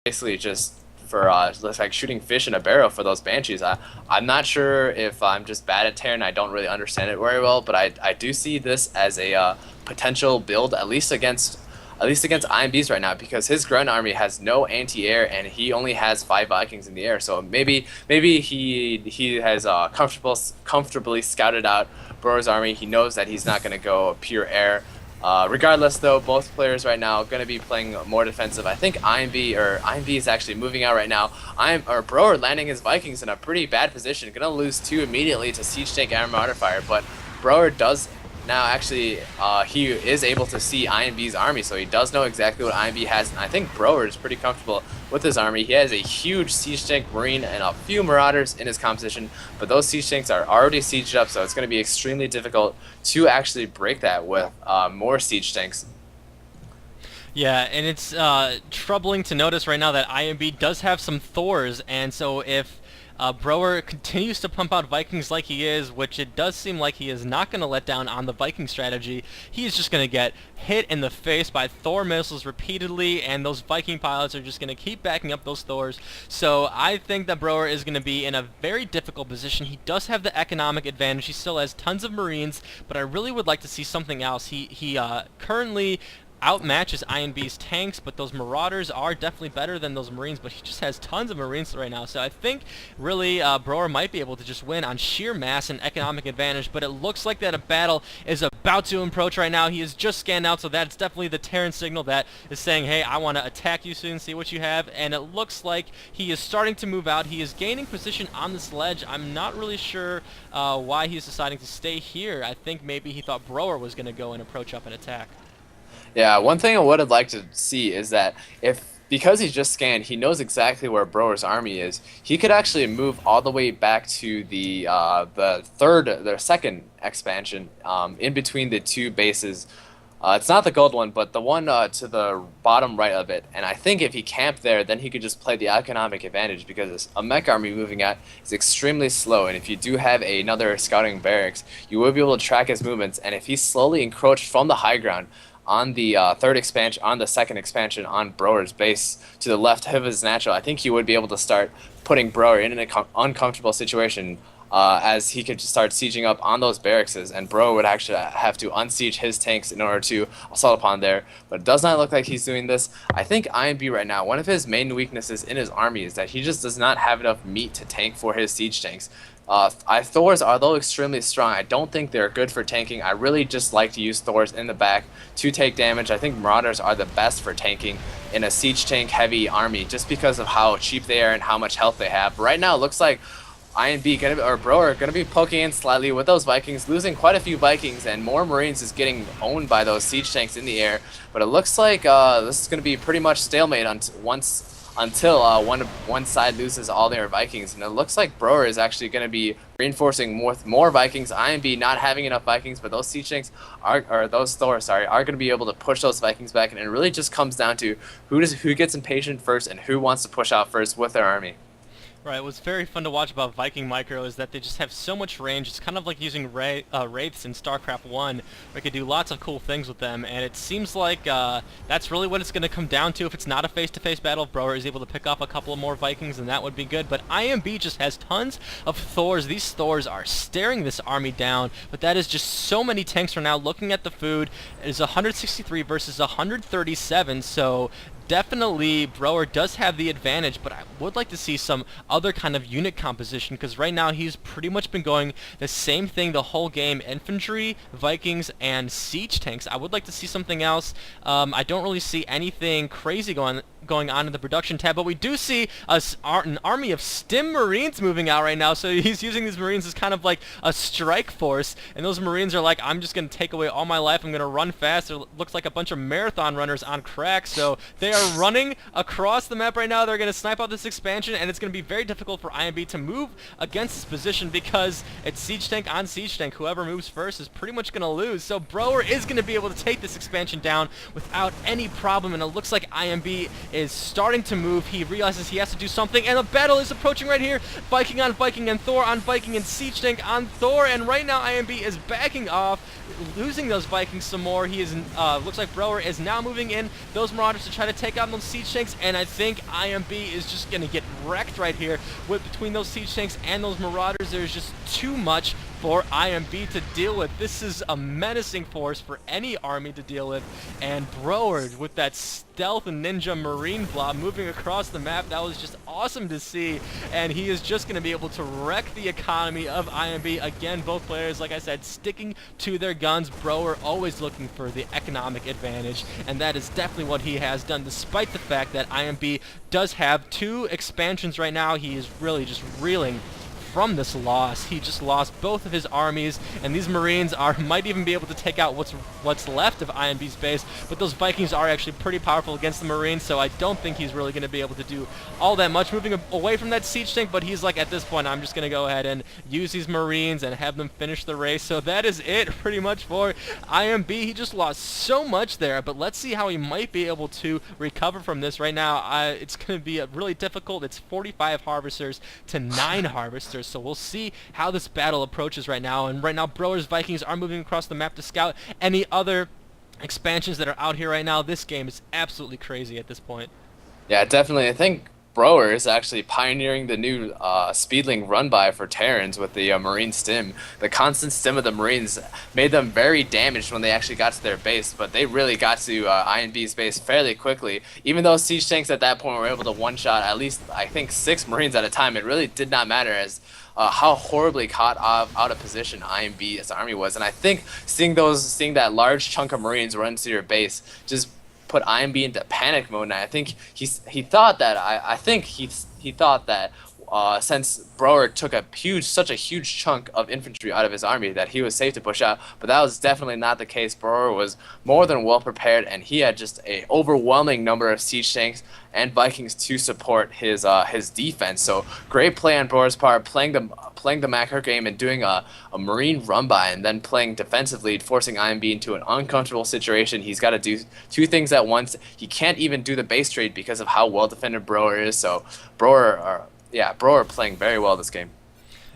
basically just for like shooting fish in a barrel for those banshees. I'm not sure if I'm just bad at Terran. I don't really understand it very well, but I do see this as a potential build at least against IMBs right now, because his grunt army has no anti-air and he only has 5 Vikings in the air. So maybe he has comfortably scouted out BroER's army. He knows that he's not going to go pure air. Regardless, though, both players right now are going to be playing more defensive. I think IMB is actually moving out right now. BroER landing his Vikings in a pretty bad position. Going to lose 2 immediately to Siege Tank and Mortar Fire, but BroER does now actually, he is able to see IMB's army, so he does know exactly what IMB has, and I think BroER is pretty comfortable with his army. He has a huge Siege Tank, Marine, and a few Marauders in his composition, but those Siege Tanks are already sieged up, so it's going to be extremely difficult to actually break that with more Siege Tanks. Yeah, and it's troubling to notice right now that IMB does have some Thors, and so if BroER continues to pump out Vikings like he is, which it does seem like he is not going to let down on the Viking strategy, he is just going to get hit in the face by Thor missiles repeatedly, and those Viking pilots are just going to keep backing up those Thors. So I think that BroER is going to be in a very difficult position. He does have the economic advantage. He still has tons of Marines, but I really would like to see something else. He currently outmatches INB's tanks, but those Marauders are definitely better than those Marines, but he just has tons of Marines right now. So I think really BroER might be able to just win on sheer mass and economic advantage, but it looks like that a battle is about to approach right now. He is just scanned out, so that's definitely the Terran signal that is saying, hey, I want to attack you soon, see what you have, and it looks like he is starting to move out. He is gaining position on this ledge. I'm not really sure why he's deciding to stay here. I think maybe he thought BroER was going to go and approach up and attack. Yeah, one thing I would have liked to see is that because he's just scanned, he knows exactly where BroER's army is. He could actually move all the way back to the second expansion, in between the 2 bases. It's not the gold one, but the one to the bottom right of it. And I think if he camped there, then he could just play the economic advantage, because a mech army moving out is extremely slow. And if you do have another scouting barracks, you will be able to track his movements. And if he slowly encroached from the high ground on the second expansion on BroER's base to the left of his natural, I think he would be able to start putting BroER in an uncomfortable situation, as he could just start sieging up on those barracks, and BroER would actually have to unsiege his tanks in order to assault upon there. But it does not look like he's doing this. I think IMB right now, one of his main weaknesses in his army is that he just does not have enough meat to tank for his siege tanks. Thors, although extremely strong, I don't think they're good for tanking. I really just like to use Thors in the back to take damage. I think Marauders are the best for tanking in a siege tank heavy army, just because of how cheap they are and how much health they have. Right now, it looks like BroER gonna be poking in slightly with those Vikings, losing quite a few Vikings, and more Marines is getting owned by those siege tanks in the air. But it looks like this is gonna be pretty much stalemate until one side loses all their Vikings, and it looks like BroER is actually going to be reinforcing more Vikings. IMB not having enough Vikings, but those siege tanks those Thors, are going to be able to push those Vikings back, and it really just comes down to who gets impatient first and who wants to push out first with their army. Right, what's very fun to watch about Viking Micro is that they just have so much range. It's kind of like using Wraiths in StarCraft 1, where you could do lots of cool things with them, and it seems like that's really what it's going to come down to. If it's not a face-to-face battle, if BroER is able to pick off a couple of more Vikings, then that would be good. But IMB just has tons of Thors. These Thors are staring this army down, but that is just so many tanks for now. Looking at the food, it is 163 versus 137, so definitely BroER does have the advantage, but I would like to see some other kind of unit composition, because right now he's pretty much been going the same thing the whole game: infantry, Vikings, and siege tanks. I would like to see something else. I don't really see anything crazy going on in the production tab, but we do see an army of stim Marines moving out right now, so he's using these Marines as kind of like a strike force, and those Marines are like, I'm just going to take away all my life, I'm going to run fast. It looks like a bunch of marathon runners on crack, so they are running across the map right now. They're going to snipe out this expansion, and it's going to be very difficult for IMB to move against this position, because it's siege tank on siege tank. Whoever moves first is pretty much going to lose, so BroER is going to be able to take this expansion down without any problem, and it looks like IMB is starting to move. He realizes he has to do something, and the battle is approaching right here. Viking on Viking and Thor on Viking and siege tank on Thor, and right now IMB is backing off. losing those Vikings some more. He is, looks like BroER is now moving in those Marauders to try to take out those siege tanks, and I think IMB is just going to get wrecked right here between those siege tanks and those Marauders. There's just too much for IMB to deal with. This is a menacing force for any army to deal with, and BroER with that stealth and ninja marine blob moving across the map, that was just awesome to see, and he is just going to be able to wreck the economy of IMB. Again, both players, like I said, sticking to their guns. BroER always looking for the economic advantage, and that is definitely what he has done, despite the fact that IMB does have 2 expansions right now. He is really just reeling from this loss. He just lost both of his armies, and these Marines might even be able to take out what's left of IMB's base, but those Vikings are actually pretty powerful against the Marines, so I don't think he's really going to be able to do all that much moving away from that siege tank, but he's like, at this point, I'm just going to go ahead and use these Marines and have them finish the race. So that is it pretty much for IMB. He just lost so much there, but let's see how he might be able to recover from this. Right now, it's going to be really difficult. It's 45 harvesters to 9 harvesters. So we'll see how this battle approaches right now. And right now, BroER's Vikings are moving across the map to scout any other expansions that are out here right now. This game is absolutely crazy at this point. Yeah, definitely. I think BroER is actually pioneering the new speedling run-by for Terrans with the Marine stim. The constant stim of the Marines made them very damaged when they actually got to their base, but they really got to INB's base fairly quickly. Even though siege tanks at that point were able to one-shot at least, I think, 6 Marines at a time, it really did not matter as how horribly caught out of position IMB's army was. And I think seeing that large chunk of Marines run to your base just put IMB into panic mode. And I think he thought that he thought that since BroER took such a huge chunk of infantry out of his army, that he was safe to push out, but that was definitely not the case. BroER was more than well prepared, and he had just a overwhelming number of siege tanks and Vikings to support his defense. So great play on BroER's part, playing the macro game and doing a Marine run-by, and then playing defensively, forcing IMB into an uncomfortable situation. He's got to do 2 things at once. He can't even do the base trade because of how well defended BroER is. So BroER playing very well this game.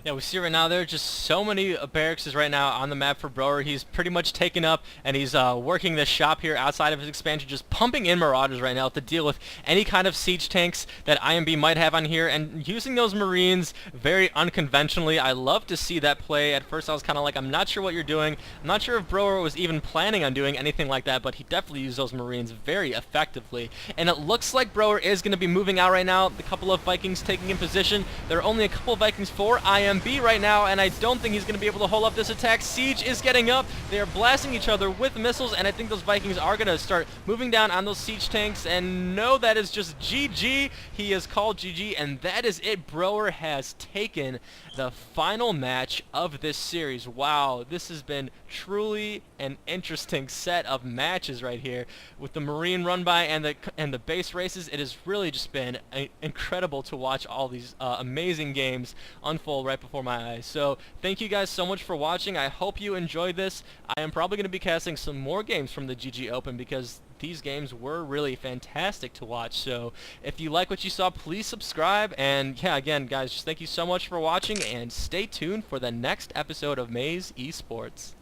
Yeah, we see right now there are just so many barracks right now on the map for BroER. He's pretty much taken up, and he's working the shop here outside of his expansion, just pumping in Marauders right now to deal with any kind of siege tanks that IMB might have on here, and using those Marines very unconventionally. I love to see that play. At first I was kind of like, I'm not sure what you're doing. I'm not sure if BroER was even planning on doing anything like that, but he definitely used those Marines very effectively. And it looks like BroER is going to be moving out right now. The couple of Vikings taking in position. There are only a couple of Vikings for IMB right now, and I don't think he's going to be able to hold up this attack. Siege is getting up. They are blasting each other with missiles, and I think those Vikings are going to start moving down on those siege tanks, and no, that is just GG. He is called GG, and that is it. BroER has taken the final match of this series. Wow, this has been truly an interesting set of matches right here with the Marine run-by and the base races. It has really just been incredible to watch all these amazing games unfold right before my eyes. So thank you guys so much for watching. I hope you enjoyed this. I am probably going to be casting some more games from the GG Open because these games were really fantastic to watch. So if you like what you saw, please subscribe. And yeah, again, guys, just thank you so much for watching, and stay tuned for the next episode of Maze Esports.